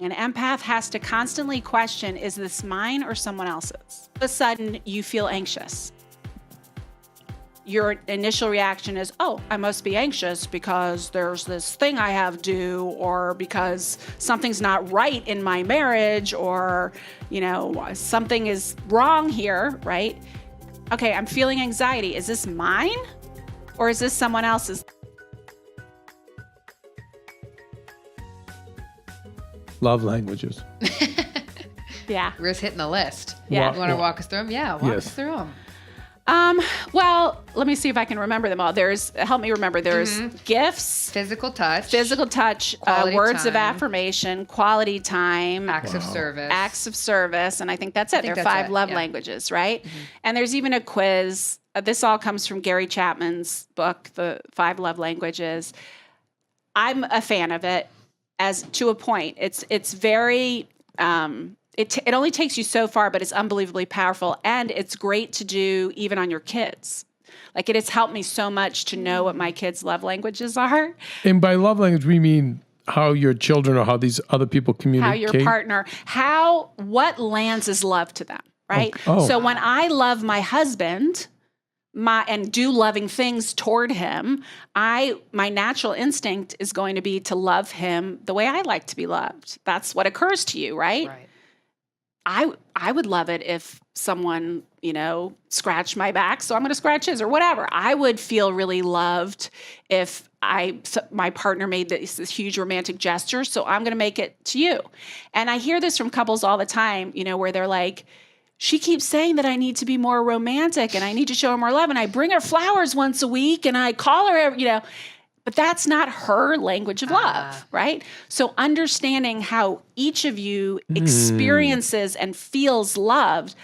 An empath has to constantly question, is this mine or someone else's? All of a sudden, you feel anxious. Your initial reaction is, oh, I must be anxious because there's this thing I have due, or because something's not right in my marriage, or, something is wrong here, right? Okay, I'm feeling anxiety. Is this mine or is this someone else's? Love languages. Yeah. Ruth's hitting the list. Yeah. You want to walk us through them? Yeah, walk us through them. Well, let me see if I can remember them all. Help me remember. There's gifts, physical touch, words of affirmation, quality time, acts of service. And I think that's it. There are 5 love languages, right? Mm-hmm. And there's even a quiz. This all comes from Gary Chapman's book, The 5 Love Languages. I'm a fan of it as to a point. It's very, it only takes you so far, but it's unbelievably powerful. And it's great to do even on your kids. Like, it has helped me so much to know what my kids' love languages are. And by love language, we mean how your children or how these other people communicate. How your partner, what lands as love to them, right? Oh. So when I love my husband, and do loving things toward him, my natural instinct is going to be to love him the way I like to be loved. That's what occurs to you, right? Right. I would love it if someone, scratched my back, so I'm going to scratch his or whatever. I would feel really loved if my partner made this huge romantic gesture, so I'm going to make it to you. And I hear this from couples all the time, where they're like, she keeps saying that I need to be more romantic and I need to show her more love, and I bring her flowers once a week and I call her, but that's not her language of love, right? So understanding how each of you experiences and feels loved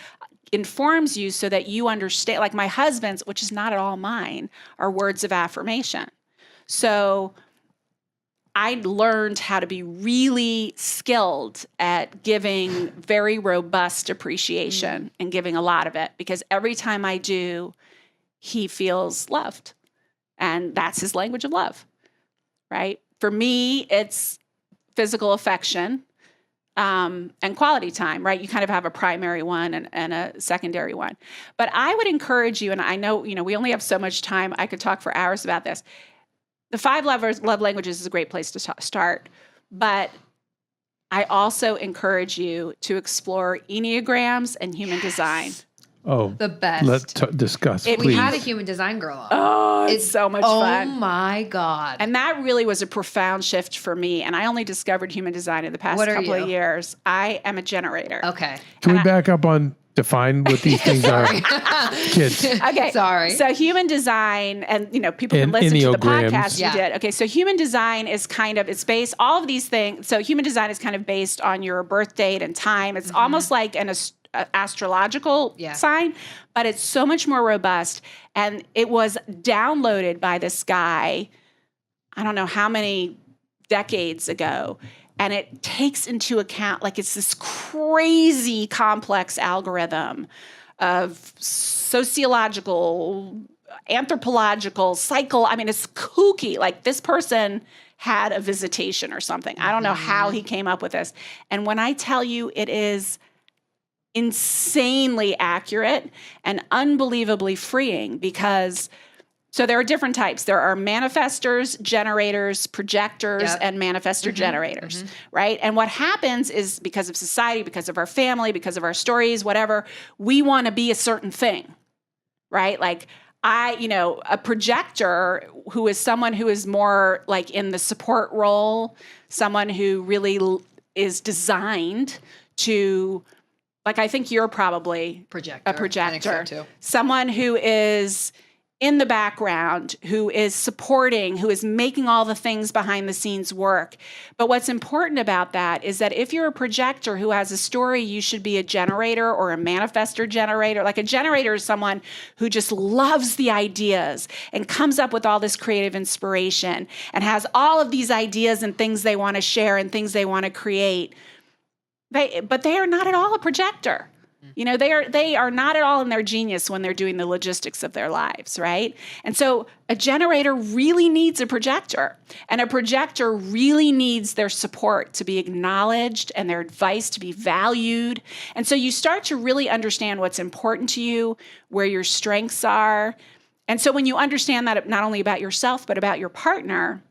informs you so that you understand, like my husband's, which is not at all mine, are words of affirmation. So I learned how to be really skilled at giving very robust appreciation and giving a lot of it, because every time I do, he feels loved. And that's his language of love, right? For me, it's physical affection and quality time, right? You kind of have a primary one and a secondary one. But I would encourage you, and I know, we only have so much time. I could talk for hours about this. The 5 love languages is a great place to start. But I also encourage you to explore Enneagrams and human design. Oh, the best. Let's discuss, please. We had a human design girl. Oh, it's so much fun. Oh my God. And that really was a profound shift for me. And I only discovered human design in the past couple of years. I am a generator. Okay. Can we back up on define what these things are? Kids. Okay. Sorry. So human design, and people can listen to the podcast you did. Okay. So human design is it's based, all of these things. So human design is kind of based on your birth date and time. It's almost like an astrological sign, but it's so much more robust. And it was downloaded by this guy, I don't know how many decades ago. And it takes into account, it's this crazy complex algorithm of sociological, anthropological, cycle. I mean, it's kooky. Like, this person had a visitation or something. I don't know how he came up with this. And when I tell you, it is insanely accurate and unbelievably freeing, because so there are different types. There are manifestors, generators, projectors, and manifestor generators, right? And what happens is, because of society, because of our family, because of our stories, whatever, we want to be a certain thing, right? Like, a projector who is someone who is more like in the support role, someone who really is designed to, I think you're probably a projector. I think so too. Someone who is in the background, who is supporting, who is making all the things behind the scenes work. But what's important about that is that if you're a projector who has a story, you should be a generator or a manifestor generator. Like, a generator is someone who just loves the ideas and comes up with all this creative inspiration and has all of these ideas and things they want to share and things they want to create. But they are not at all a projector. You know, they are not at all in their genius when they're doing the logistics of their lives, right? And so a generator really needs a projector, and a projector really needs their support to be acknowledged and their advice to be valued. And so you start to really understand what's important to you, where your strengths are. And so when you understand that not only about yourself, but about your partner,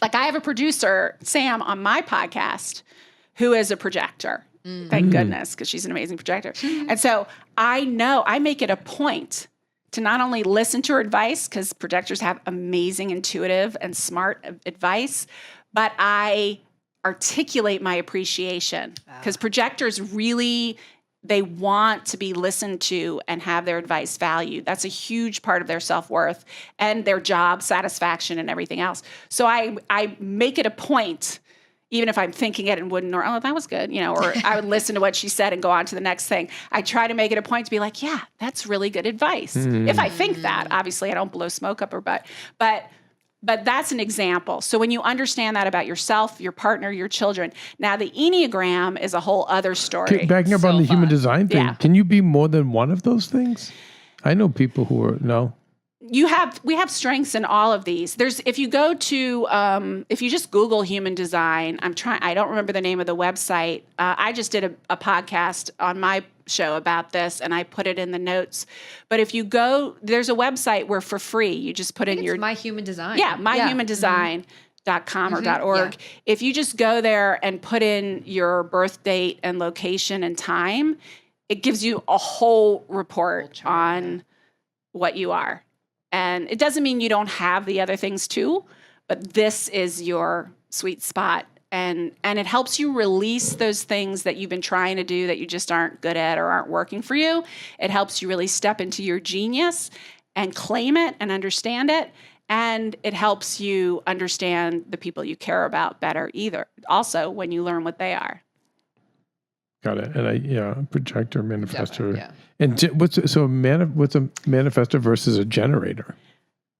like I have a producer, Sam, on my podcast, who is a projector. Thank goodness, because she's an amazing projector. And so I make it a point to not only listen to her advice, because projectors have amazing, intuitive, and smart advice, but I articulate my appreciation, because projectors really, they want to be listened to and have their advice valued. That's a huge part of their self-worth and their job satisfaction and everything else. So I make it a point, even if I'm thinking it and wouldn't, or, oh, that was good, you know, or I would listen to what she said and go on to the next thing. I try to make it a point to be like, yeah, that's really good advice. If I think that, obviously I don't blow smoke up her butt, but that's an example. So when you understand that about yourself, your partner, your children, now the Enneagram is a whole other story. Backing up on the human design thing, can you be more than one of those things? I know people who are, no. We have strengths in all of these. If you go to, if you just Google human design, I don't remember the name of the website. I just did a podcast on my show about this, and I put it in the notes. But if you go, there's a website where for free, you just put in your My Human Design. Yeah, myhumandesign.com or .org. Yeah. If you just go there and put in your birth date and location and time, it gives you a whole report on what you are. And it doesn't mean you don't have the other things too, but this is your sweet spot. And it helps you release those things that you've been trying to do that you just aren't good at or aren't working for you. It helps you really step into your genius and claim it and understand it. And it helps you understand the people you care about better also when you learn what they are. Got it. And projector, manifestor. Yeah. And what's a manifestor versus a generator?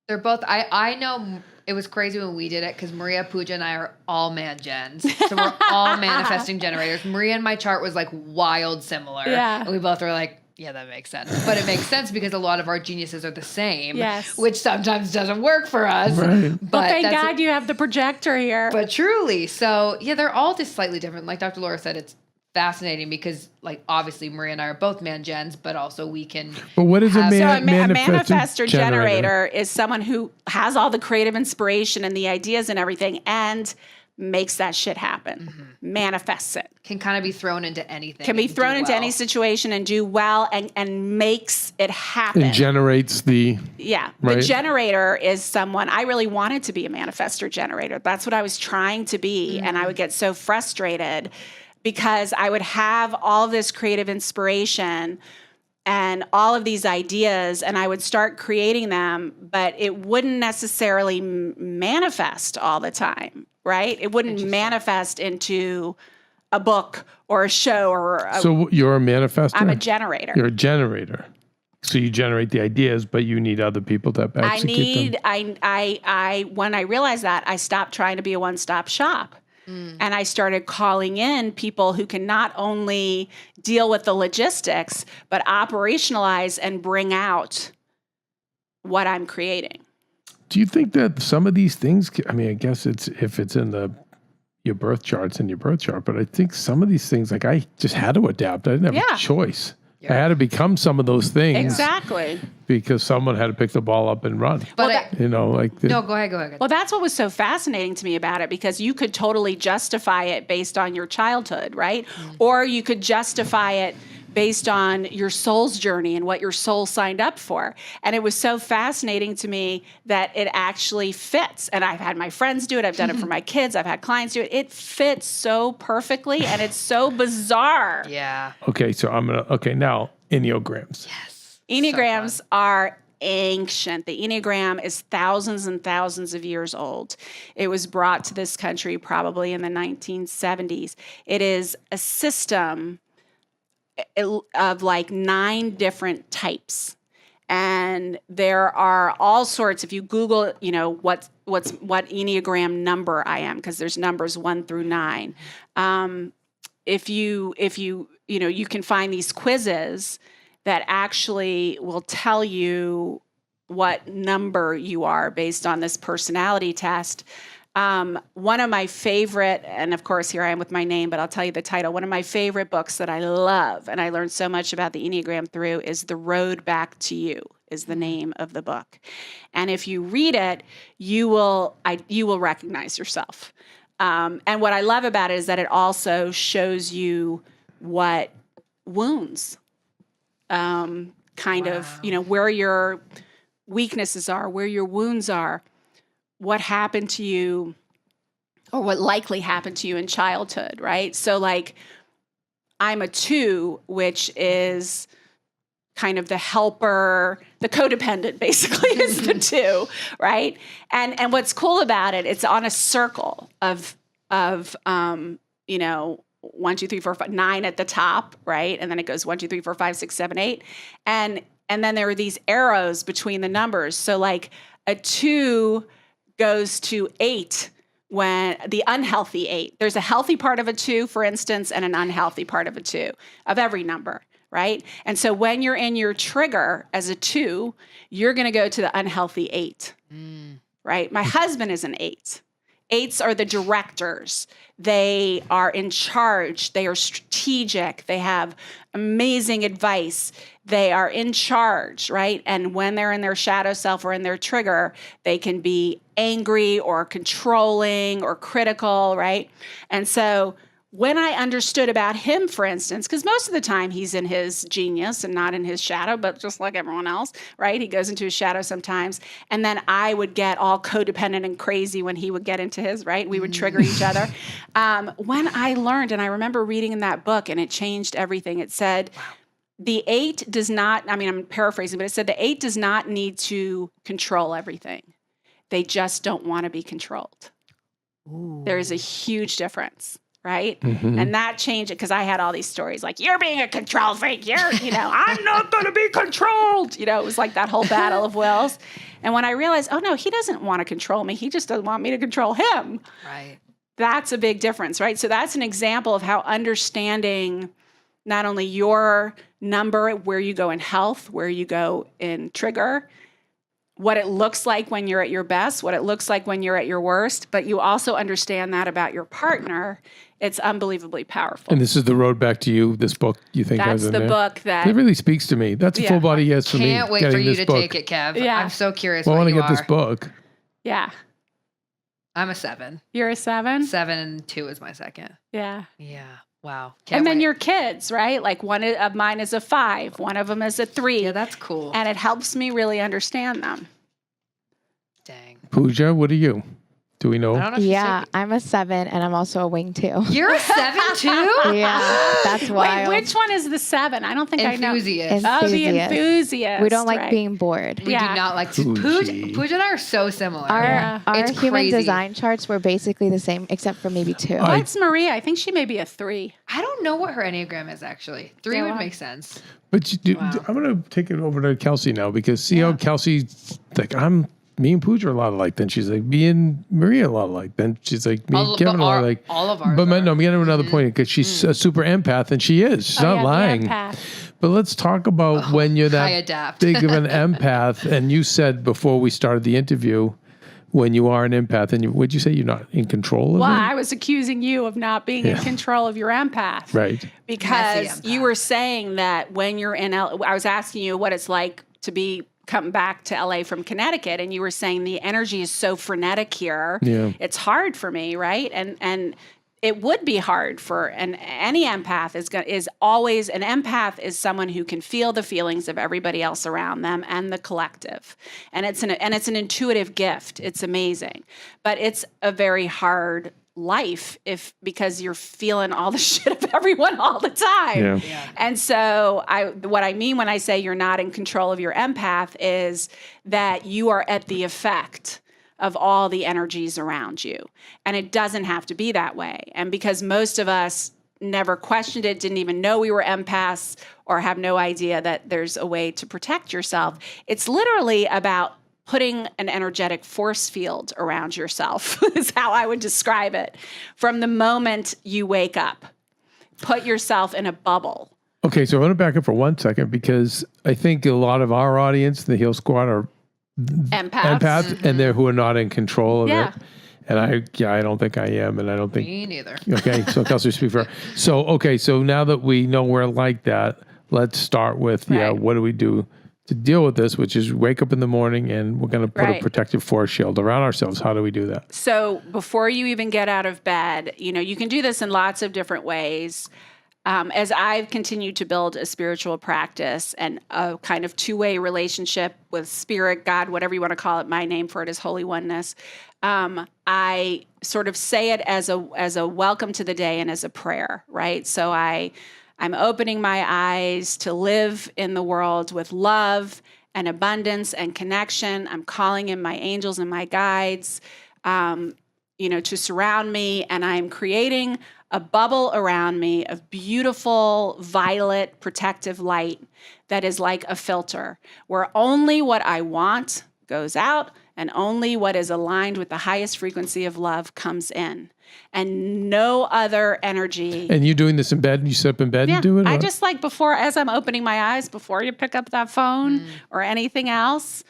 They're both. I know it was crazy when we did it because Maria, Pooja, and I are all man gens. So we're all manifesting generators. Maria and my chart was like wild similar. Yeah. And we both were like, yeah, that makes sense. But it makes sense because a lot of our geniuses are the same. Yes. Which sometimes doesn't work for us. Right. But thank God you have the projector here. But truly. So yeah, they're all just slightly different. Like Dr. Laura said, it's fascinating because, like, obviously Maria and I are both man gens, but also we can. But what is a manifestor generator is someone who has all the creative inspiration and the ideas and everything, and makes that shit happen. Manifests it. Can kind of be thrown into anything. Can be thrown into any situation and do well and makes it happen. And generates the. Yeah. Right? The generator is someone, I really wanted to be a manifestor generator. That's what I was trying to be. And I would get so frustrated because I would have all this creative inspiration and all of these ideas, and I would start creating them, but it wouldn't necessarily manifest all the time, right? It wouldn't manifest into a book or a show or So you're a manifestor? I'm a generator. You're a generator. So you generate the ideas, but you need other people to execute them. When I realized that, I stopped trying to be a one-stop shop. And I started calling in people who can not only deal with the logistics, but operationalize and bring out what I'm creating. Do you think that some of these things, I mean, I guess if it's in your birth chart's in your birth chart, but I think some of these things, like I just had to adapt. I didn't have a choice. Yeah. I had to become some of those things. Exactly. Because someone had to pick the ball up and run. But no, go ahead. Well, that's what was so fascinating to me about it, because you could totally justify it based on your childhood, right? Or you could justify it based on your soul's journey and what your soul signed up for. And it was so fascinating to me that it actually fits. And I've had my friends do it. I've done it for my kids. I've had clients do it. It fits so perfectly, and it's so bizarre. Yeah. Okay, so now Enneagrams. Yes. Enneagrams are ancient. The Enneagram is thousands and thousands of years old. It was brought to this country probably in the 1970s. It is a system of like 9 different types. And there are all sorts, if you Google, what Enneagram number I am, because there's numbers 1 through 9. if you you can find these quizzes that actually will tell you what number you are based on this personality test. One of my favorite, and of course here I am with my name, but I'll tell you the title. One of my favorite books that I love, and I learned so much about the Enneagram through, is The Road Back to You, is the name of the book. And if you read it, you will recognize yourself. And what I love about it is that it also shows you what wounds, kind of, where your weaknesses are, where your wounds are, what happened to you, or what likely happened to you in childhood, right? So like, I'm a 2, which is kind of the helper, the codependent basically is the 2, right? And what's cool about it, it's on a circle of 1, 2, 3, 4, 5, 9 at the top, right? And then it goes 1, 2, 3, 4, 5, 6, 7, 8. And then there are these arrows between the numbers. So like a 2 goes to 8 when the unhealthy 8. There's a healthy part of a 2, for instance, and an unhealthy part of a 2, of every number, right? And so when you're in your trigger as a 2, you're going to go to the unhealthy 8, right? My husband is an 8. 8s are the directors. They are in charge. They are strategic. They have amazing advice. They are in charge, right? And when they're in their shadow self or in their trigger, they can be angry or controlling or critical, right? And so when I understood about him, for instance, because most of the time he's in his genius and not in his shadow, but just like everyone else, right? He goes into his shadow sometimes. And then I would get all codependent and crazy when he would get into his, right? We would trigger each other. When I learned, and I remember reading in that book, and it changed everything. It said, the 8 does not, I'm paraphrasing, but it said the 8 does not need to control everything. They just don't want to be controlled. Ooh. There is a huge difference. Right? Mm-hmm. And that changed it because I had all these stories like, you're being a control freak. I'm not going to be controlled. It was like that whole battle of wills. And when I realized, oh no, he doesn't want to control me. He just doesn't want me to control him. Right. That's a big difference, right? So that's an example of how understanding not only your number, where you go in health, where you go in trigger, what it looks like when you're at your best, what it looks like when you're at your worst, but you also understand that about your partner. It's unbelievably powerful. And this is The Road Back to You, this book you think that's has in the there? book that... It really speaks to me. That's a full body yes for me. Can't wait for you to take it, Kev. Yeah. I'm so curious I want to get this book. Yeah. I'm a 7. You're a 7? 7 and 2 is my second. Yeah. Yeah. Wow. And then your kids, right? Like one of mine is a 5. One of them is a 3. Yeah, that's cool. And it helps me really understand them. Dang. Pooja, what are you? Do we know? I don't know if Yeah, I'm a 7 and I'm also a wing 2. You're a 7 too? Yeah, that's wild. Wait, which one is the 7? I don't think Enthusiast. I know. Oh, the enthusiast. We don't like being bored. We do not like to. Pooja and I are so similar. Our it's human crazy. design charts were basically the same, except for maybe 2. What's Maria? I think she may be a 3. I don't know what her Enneagram is actually. 3 would make sense. But I'm going to take it over to Kelsey now because see how Kelsey's like, me and Pooja are a lot alike. Then she's like, me and Maria a lot alike. Then she's like, me and Kevin a lot alike. All of ours. But I'm getting to another point because she's a super empath, and she is. She's not lying. But let's talk about when you're that big of an empath. And you said before we started the interview, when you are an empath, and would you say you're not in control of it? Well, I was accusing you of not being in control of your empath. Right. Because you were saying that when you're in I was asking you what it's like to come back to LA from Connecticut, and you were saying the energy is so frenetic here. Yeah. It's hard for me, right? And it would be hard for any empath is always an empath is someone who can feel the feelings of everybody else around them and the collective. And it's an intuitive gift. It's amazing. But it's a very hard life because you're feeling all the shit of everyone all the time. Yeah. And so what I mean when I say you're not in control of your empath is that you are at the effect of all the energies around you. And it doesn't have to be that way. And because most of us never questioned it, didn't even know we were empaths, or have no idea that there's a way to protect yourself, it's literally about putting an energetic force field around yourself is how I would describe it. From the moment you wake up, put yourself in a bubble. Okay, so I want to back up for 1 second because I think a lot of our audience, the Heal Squad, are empaths, and they're who are not in control of it. And I don't think I am, and I don't think Me neither. Okay, so Kelsey, speak for her. So now that we know we're like that, let's start with what do we do to deal with this? Which is wake up in the morning and we're going to put a protective force shield around ourselves. How do we do that? So before you even get out of bed, you can do this in lots of different ways. As I've continued to build a spiritual practice and a kind of two-way relationship with spirit, God, whatever you want to call it, my name for it is Holy Oneness. I sort of say it as a welcome to the day and as a prayer, right? So I'm opening my eyes to live in the world with love and abundance and connection. I'm calling in my angels and my guides, to surround me, and I'm creating a bubble around me of beautiful violet protective light that is like a filter, where only what I want goes out and only what is aligned with the highest frequency of love comes in, and no other energy. And you doing this in bed? You sit up in bed and do it? I just as I'm opening my eyes, before you pick up that phone or anything else,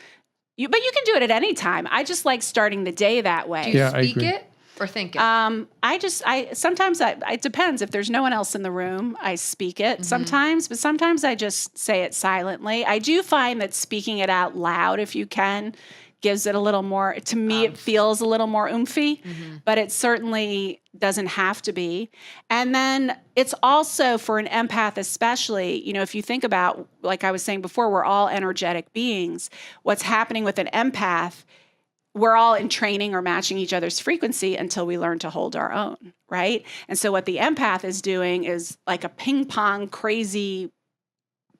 but you can do it at any time. I just like starting the day that way. Do you speak it or think it? Sometimes it depends. If there's no one else in the room, I speak it sometimes, but sometimes I just say it silently. I do find that speaking it out loud, if you can, gives it a little more, to me, it feels a little more oomphy, but it certainly doesn't have to be. And then it's also for an empath, especially, if you think about, like I was saying before, we're all energetic beings. What's happening with an empath, we're all in training or matching each other's frequency until we learn to hold our own, right? And so what the empath is doing is like a ping pong, crazy,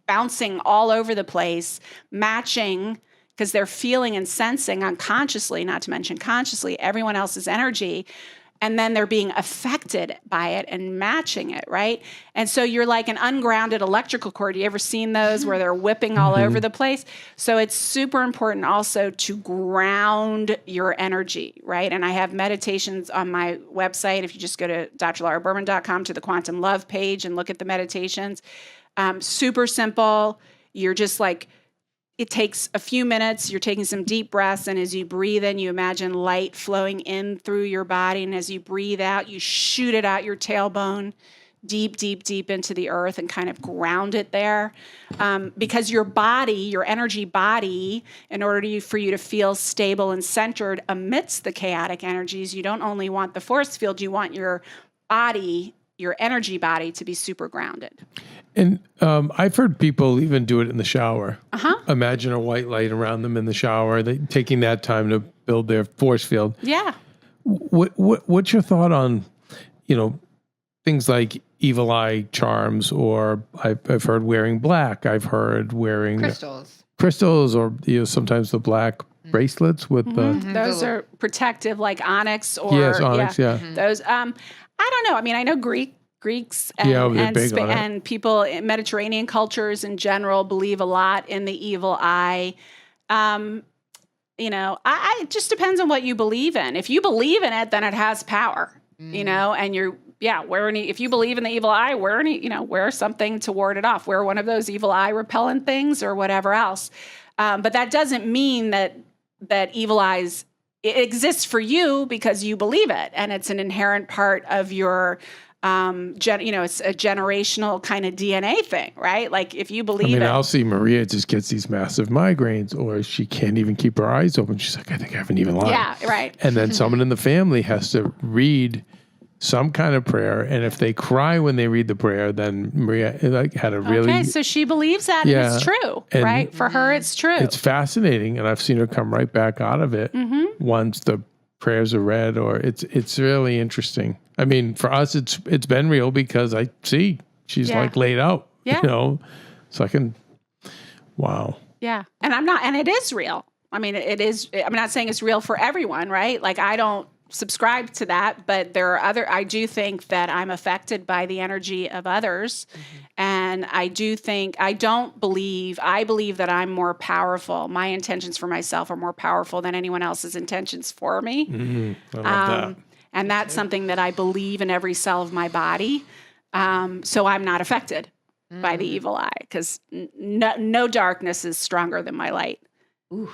bouncing all over the place, matching, because they're feeling and sensing unconsciously, not to mention consciously, everyone else's energy. And then they're being affected by it and matching it, right? And so you're like an ungrounded electrical cord. You ever seen those where they're whipping all over the place? So it's super important also to ground your energy, right? And I have meditations on my website. If you just go to drlauraberman.com to the Quantum Love page and look at the meditations, super simple. You're just like, it takes a few minutes. You're taking some deep breaths, and as you breathe in, you imagine light flowing in through your body, and as you breathe out, you shoot it out your tailbone, deep, deep, deep into the earth, and kind of ground it there. Because your body, your energy body, in order for you to feel stable and centered amidst the chaotic energies, you don't only want the force field, you want your body, your energy body, to be super grounded. And I've heard people even do it in the shower. Imagine a white light around them in the shower, taking that time to build their force field. Yeah. What's your thought on, things like evil eye charms, or I've heard wearing black. I've heard wearing crystals, or sometimes the black bracelets with those are protective, like onyx or onyx. Those. I don't know. I mean, I know Greeks and people in Mediterranean cultures in general believe a lot in the evil eye. It just depends on what you believe in. If you believe in it, then it has power, and if you believe in the evil eye, wear something to ward it off. Wear one of those evil eye repellent things or whatever else. But that doesn't mean that evil eyes, it exists for you because you believe it. And it's an inherent part of your, it's a generational kind of DNA thing, right? Like if you believe it. I'll see Maria just gets these massive migraines, or she can't even keep her eyes open. She's like, I think I have an evil eye. Yeah, right. And then someone in the family has to read some kind of prayer, and if they cry when they read the prayer, then Maria had a really... Okay, so she believes that, and it's true, right? For her, it's true. It's fascinating, and I've seen her come right back out of it once the prayers are read, or it's really interesting. I mean, for us, it's been real because I see she's like laid out, so I can... Wow. Yeah, and it is real. I mean, it is... I'm not saying it's real for everyone, right? Like, I don't subscribe to that, but there are I do think that I'm affected by the energy of others. And I believe that I'm more powerful. My intentions for myself are more powerful than anyone else's intentions for me. I love that. And that's something that I believe in every cell of my body. So I'm not affected by the evil eye because no darkness is stronger than my light. Ooh.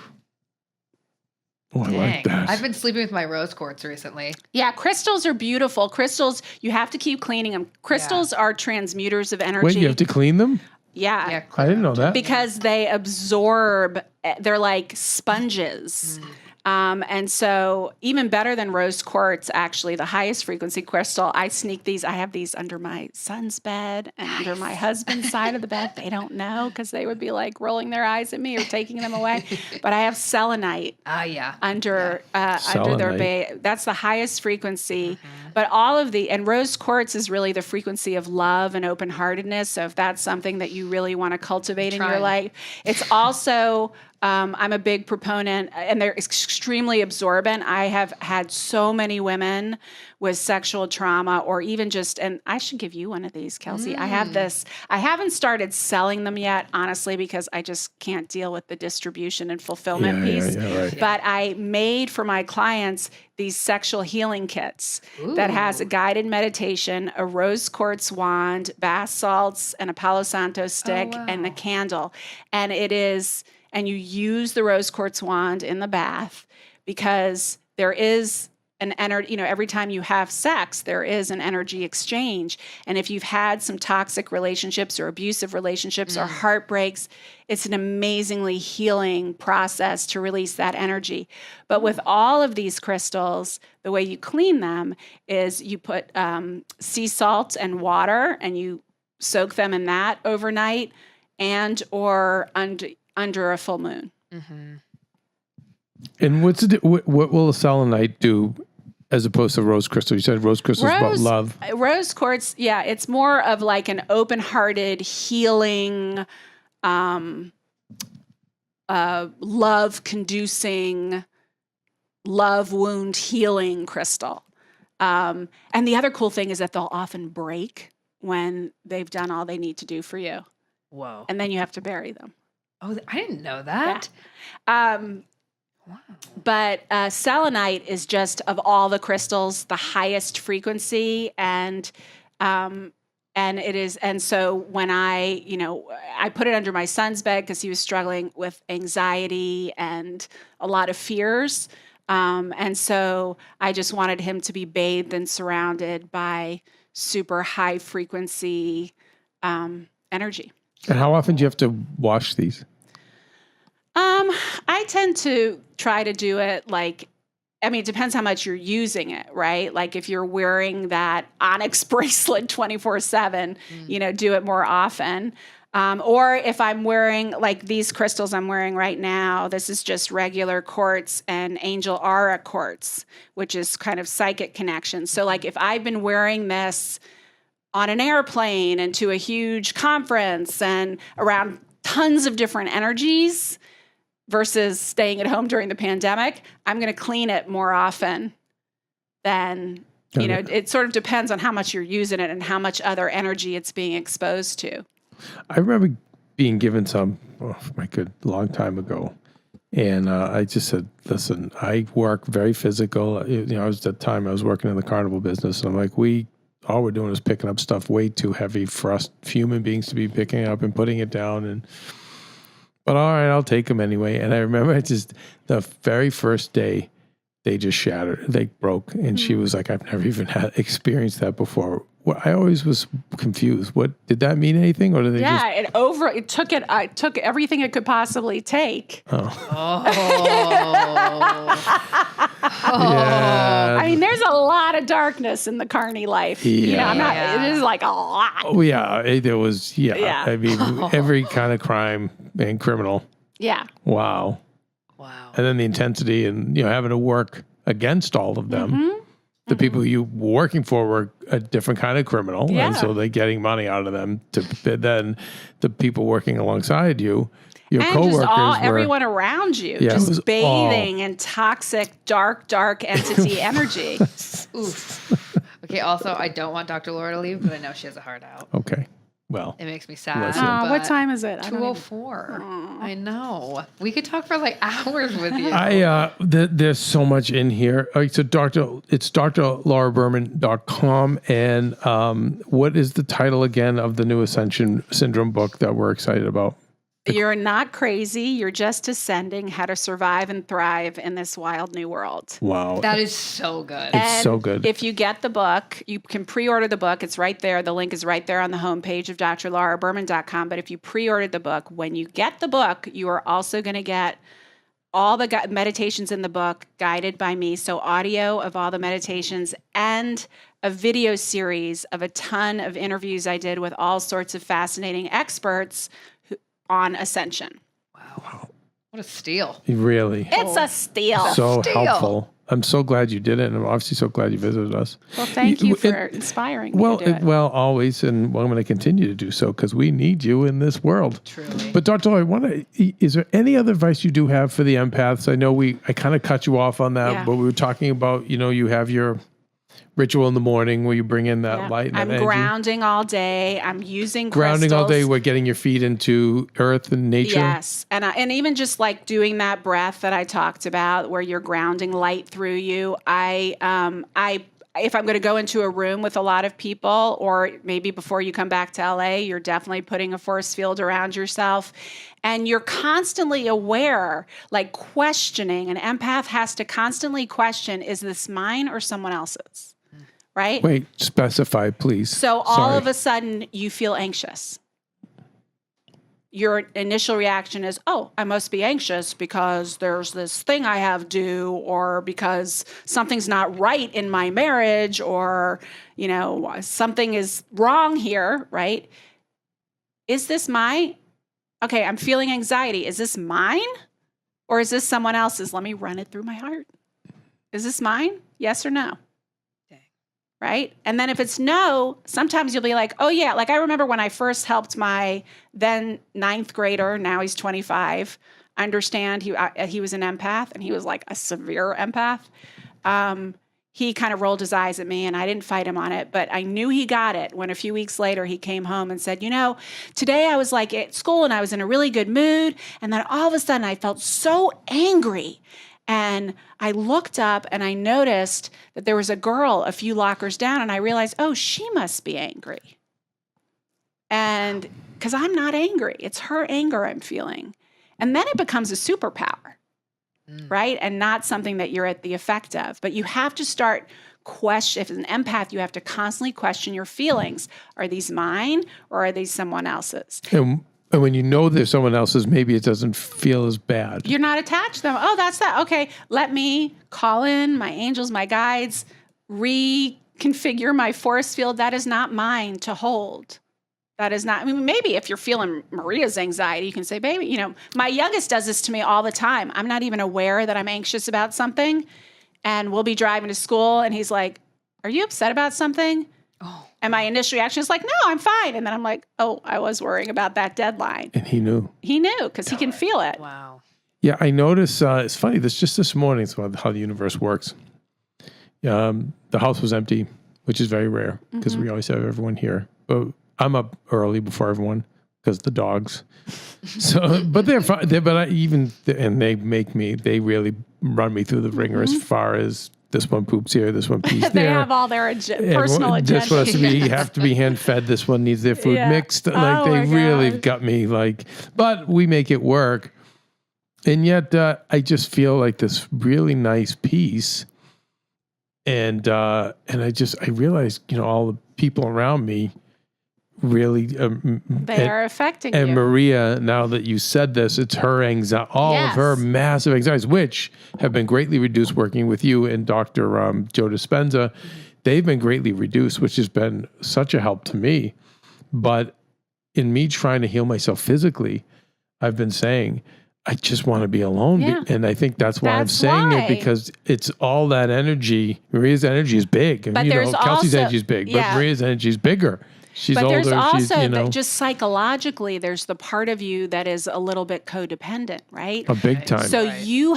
Oh, I like that. I've been sleeping with my rose quartz recently. Yeah, crystals are beautiful. Crystals, you have to keep cleaning them. Crystals are transmuters of energy. Wait, you have to clean them? Yeah. I didn't know that. Because they absorb, they're like sponges. And so even better than rose quartz, actually, the highest frequency crystal, I sneak these. I have these under my son's bed and under my husband's side of the bed. They don't know because they would be like rolling their eyes at me or taking them away. But I have selenite under their bed. That's the highest frequency. But all of and rose quartz is really the frequency of love and open-heartedness. So if that's something that you really want to cultivate in your life, it's also... I'm a big proponent, and they're extremely absorbent. I have had so many women with sexual trauma or even and I should give you one of these, Kelsey. I have this. I haven't started selling them yet, honestly, because I just can't deal with the distribution and fulfillment piece. Right. But I made for my clients these sexual healing kits that has a guided meditation, a rose quartz wand, bath salts, and a Palo Santo stick, and a candle. And it is... And you use the rose quartz wand in the bath because there is an energy, every time you have sex, there is an energy exchange. And if you've had some toxic relationships or abusive relationships or heartbreaks, it's an amazingly healing process to release that energy. But with all of these crystals, the way you clean them is you put sea salt and water and you soak them in that overnight or under a full moon. And what will a selenite do as opposed to rose crystal? You said rose crystal is about love. Rose quartz, it's more of like an open-hearted, healing, love-conducing, love wound healing crystal. And the other cool thing is that they'll often break when they've done all they need to do for you. Whoa. And then you have to bury them. Oh, I didn't know that. Yeah. But selenite is just of all the crystals the highest frequency, and it is. And so when I put it under my son's bed because he was struggling with anxiety and a lot of fears, and so I just wanted him to be bathed and surrounded by super high frequency energy. And how often do you have to wash these? I tend to try to do it it depends how much you're using it, right? Like if you're wearing that onyx bracelet 24/7, do it more often. Or if I'm wearing like these crystals I'm wearing right now, this is just regular quartz and angel aura quartz, which is kind of psychic connection. So like if I've been wearing this on an airplane and to a huge conference and around tons of different energies versus staying at home during the pandemic, I'm going to clean it more often than, it sort of depends on how much you're using it and how much other energy it's being exposed to. I remember being given some, long time ago. And I just said, listen, I work very physical. At that time I was working in the carnival business. And I'm like, all we're doing is picking up stuff way too heavy for us human beings to be picking up and putting it down. But all right, I'll take them anyway. And I remember the very first day, they just shattered. They broke. And she was like, I've never even experienced that before. Well, I always was confused. What did that mean? Anything, or did they? Yeah, it took it. I took everything it could possibly take. Oh. Yeah. I mean, there's a lot of darkness in the carny life. Yeah. It is like a lot. Oh yeah, there was. Yeah. I mean, every kind of crime and criminal. Yeah. Wow. And then the intensity, and having to work against all of them. Mm-hmm. The people you were working for were a different kind of criminal, and so they're getting money out of them. Then the people working alongside you, your coworkers, everyone around you, just bathing in toxic, dark entity energy. Oof. Okay. Also, I don't want Dr. Laura to leave, but I know she has a heart out. Okay. Well, It makes me sad. Listen. What but time is it? I don't even- 2:04. I know. We could talk for like hours with you. There's so much in here. All right, so it's drlauraberman.com. And what is the title again of the new Ascension Syndrome book that we're excited about? You're not crazy. You're just ascending how to survive and thrive in this wild new world. Wow. That is so good. It's so good. If you get the book, you can pre-order the book. It's right there. The link is right there on the homepage of drlauraberman.com. But if you pre-ordered the book, when you get the book, you are also going to get all the meditations in the book guided by me. So audio of all the meditations and a video series of a ton of interviews I did with all sorts of fascinating experts on ascension. Wow. What a steal. Really. It's a steal. So Steal. helpful. I'm so glad you did it. And I'm obviously so glad you visited us. Well, thank you for inspiring me to do it. Well, always. And I'm going to continue to do so because we need you in this world. Truly. But Dr. Lloyd, is there any other advice you do have for the empaths? I know I kind of cut you off on that, Yeah. but we were talking about, you have your ritual in the morning where you bring in that light and I'm that energy. grounding all day. I'm using Grounding all day. crystals. We're getting your feet into earth and nature. Yes, and even just like doing that breath that I talked about, where you're grounding light through you. If I'm going to go into a room with a lot of people, or maybe before you come back to LA, you're definitely putting a force field around yourself. And you're constantly aware, like questioning. An empath has to constantly question, is this mine or someone else's? Right? Wait, specify, please. So all of a sudden you feel anxious. Your initial reaction is, oh, I must be anxious because there's this thing I have due, or because something's not right in my marriage, or, something is wrong here, right? Is this okay, I'm feeling anxiety. Is this mine or is this someone else's? Let me run it through my heart. Is this mine? Yes or no? Right? And then if it's no, sometimes you'll be like, oh yeah, like I remember when I first helped my then 9th grader, now he's 25, understand he was an empath, and he was like a severe empath. He kind of rolled his eyes at me and I didn't fight him on it, but I knew he got it when a few weeks later he came home and said, today I was like at school and I was in a really good mood, and then all of a sudden I felt so angry. And I looked up and I noticed that there was a girl a few lockers down, and I realized, oh, she must be angry. And because I'm not angry, it's her anger I'm feeling. And then it becomes a superpower, right? And not something that you're at the effect of. But you have to start if it's an empath, you have to constantly question your feelings. Are these mine or are these someone else's? And when you know there's someone else's, maybe it doesn't feel as bad. You're not attached to them. Oh, that's that. Okay, let me call in my angels, my guides, reconfigure my force field. That is not mine to hold. That is not, maybe if you're feeling Maria's anxiety, you can say, baby, my youngest does this to me all the time. I'm not even aware that I'm anxious about something. And we'll be driving to school and he's like, are you upset about something? Oh. And my initial reaction is like, no, I'm fine. And then I'm like, oh, I was worrying about that deadline. And he knew. He knew because he can feel it. Wow. Yeah, I noticed, it's funny, this morning, it's about how the universe works. The house was empty, which is very rare because we always have everyone here. But I'm up early before everyone because the dogs. So, but they're fine. And they really run me through the ringer as far as this one poops here, this one pees there. They have all their personal agendas. This one has to have to be hand fed. This one needs their food mixed. Like they really got me. But we make it work. And yet, I just feel like this really nice peace. And I realized, all the people around me really they are affecting and you. Maria, now that you said this, it's her anxiety, all of her massive anxieties, which have been greatly reduced working with you and Dr. Joe Dispenza. They've been greatly reduced, which has been such a help to me. But in me trying to heal myself physically, I've been saying, I just want to be alone. Yeah. And I think that's why I'm saying it, because it's all that energy. Maria's energy is big. But there's Kelsey's also, energy is big, but Maria's energy is bigger. She's but older. There's also she's, just psychologically, there's the part of you that is a little bit codependent, right? a big time. So you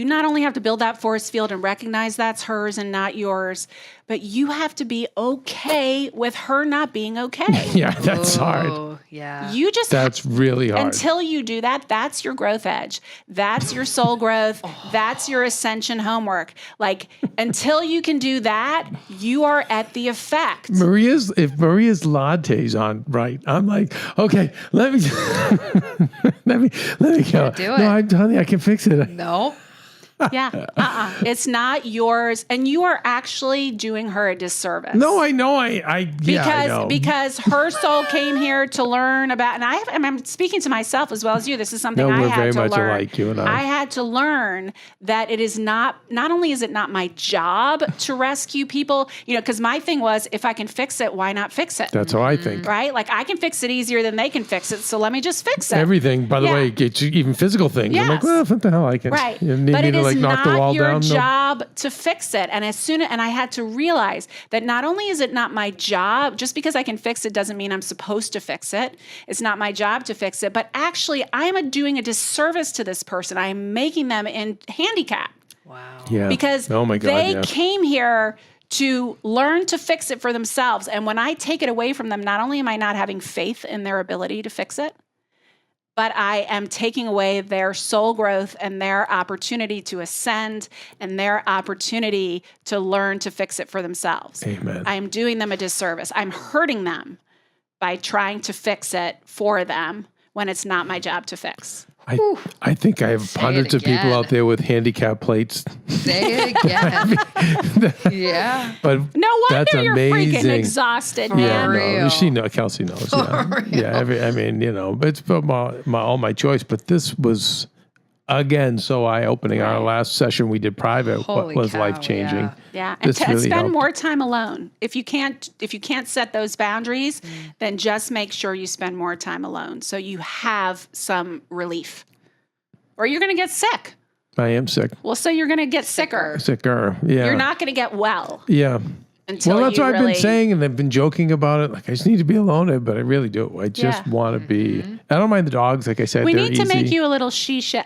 not only have to build that force field and recognize that's hers and not yours, but you have to be okay with her not being okay. Yeah, that's hard. Oh, yeah. You just That's really hard. until you do that, that's your growth edge. That's your soul growth. That's your ascension homework. Like until you can do that, you are at the effect. If Maria's latte's on right, I'm like, okay, let me let me go. Do it. No, honey, I can fix it. No. Yeah. It's not yours. And you are actually doing her a disservice. No, I know. I know. Because her soul came here to learn about, and I'm speaking to myself as well as you. This is something I we're had very to much learn. alike, you and I. I had to learn that it is not only is it not my job to rescue people, because my thing was, if I can fix it, why not fix it? That's how I think. Right? Like I can fix it easier than they can fix it. So let me just fix it. Everything, by the Yeah. way, it's even physical things. I'm like, Yes. well, what the hell, I can. Right. You need But me it to is knock the not wall your down? No. job to fix it. And I had to realize that not only is it not my job, just because I can fix it doesn't mean I'm supposed to fix it. It's not my job to fix it, but actually I'm doing a disservice to this person. I'm making them in handicap Wow. Yeah. because oh my God, they yeah. came here to learn to fix it for themselves. And when I take it away from them, not only am I not having faith in their ability to fix it, but I am taking away their soul growth and their opportunity to ascend and their opportunity to learn to fix it for themselves. Amen. I am doing them a disservice. I'm hurting them by trying to fix it for them when it's not my job to fix. I think I have Say hundreds it of people again. out there with handicap plates. Say it again. Yeah. But No that's wonder you're freaking amazing. exhausted, For Yeah, man. real. no, Kelsey knows. Yeah, yeah. It's all my choice. But this was again so eye-opening. Our last session we did private Holy was cow, life-changing. yeah. Yeah, and This really spend helped. more time alone. If you can't set those boundaries, then just make sure you spend more time alone so you have some relief. Or you're going to get sick. I am sick. Well, so you're going to get sicker. Sicker. Yeah. You're not going to get well Yeah. until Well, that's you what I've really. been saying, and I've been joking about it. Like, I just need to be alone, but I really do. I just Yeah. want to be. I don't mind the dogs. Like I said, We they're need to make easy. you a little he shed.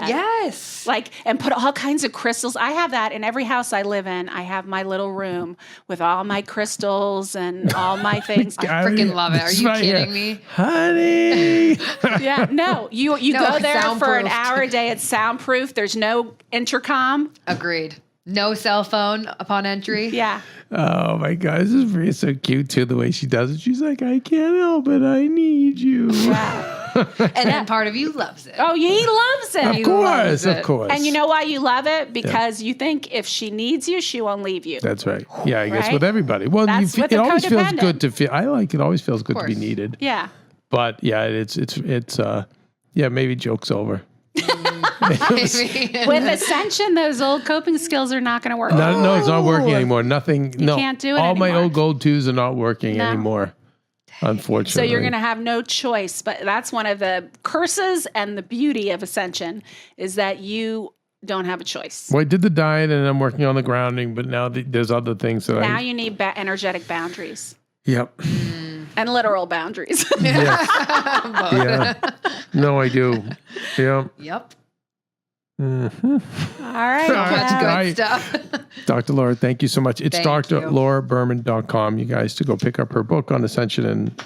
Yes. Like, and put all kinds of crystals. I have that in every house I live in. I have my little room with all my crystals and all my things. I freaking love it. Are This you right kidding here. me? Honey? Yeah, no, you No, go there for an soundproofed. hour a day. It's soundproof. There's no intercom. Agreed. No cell phone upon entry. Yeah. Oh my God, this is Maria so cute too. The way she does it, she's like, I can't help it. I need you. Yeah. And then part of you loves it. Oh, he loves it. Of course, it. of course. And you know why you love it? Because you think if she needs you, she won't leave you. That's right. Yeah, I guess Right? with everybody. Well, That's with it the always feels codependent. good to feel. I like it. Always feels good to be course. needed. Yeah. But yeah, it's yeah. Maybe joke's over. With Ascension, those old coping skills are not going to work. No, it's not working anymore. Nothing. No, can't do it all my anymore. old gold twos are not working No. anymore. Unfortunately. So you're going to have no choice. But that's one of the curses and the beauty of Ascension is that you don't have a choice. Well, I did the diet and I'm working on the grounding, but now there's other things that Now you need energetic boundaries Yep. and literal boundaries. Yes. Yeah. No, I do. Yeah. Yep. Mm-hmm. All right. All right, Kev. Good Right. stuff. Dr. Laura, thank you so much. It's Thank you. drlauraberman.com, you guys, to go pick up her book on Ascension and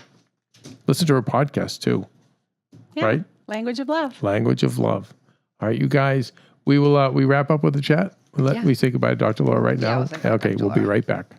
listen to her podcast too. Yeah. Right? Language of love. Language of Love. All right, you guys, we will we wrap up with the chat. Yeah. We say goodbye to Dr. Laura right Yeah, now. we'll say goodbye to Okay, Dr. we'll be Laura. right back.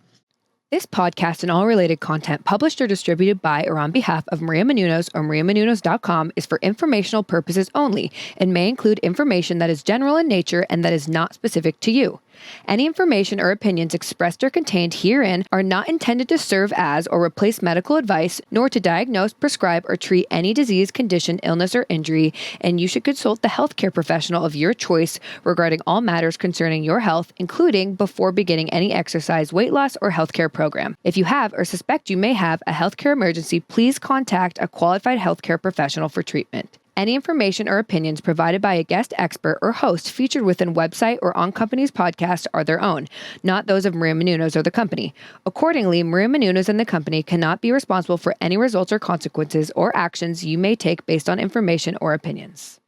This podcast and all related content published or distributed by or on behalf of Maria Menounos or mariamenounos.com is for informational purposes only and may include information that is general in nature and that is not specific to you. Any information or opinions expressed or contained herein are not intended to serve as or replace medical advice, nor to diagnose, prescribe, or treat any disease, condition, illness, or injury, and you should consult the healthcare professional of your choice regarding all matters concerning your health, including before beginning any exercise, weight loss, or healthcare program. If you have or suspect you may have a healthcare emergency, please contact a qualified healthcare professional for treatment. Any information or opinions provided by a guest expert or host featured within website or on company's podcast are their own, not those of Maria Menounos or the company. Accordingly, Maria Menounos and the company cannot be responsible for any results or consequences or actions you may take based on information or opinions.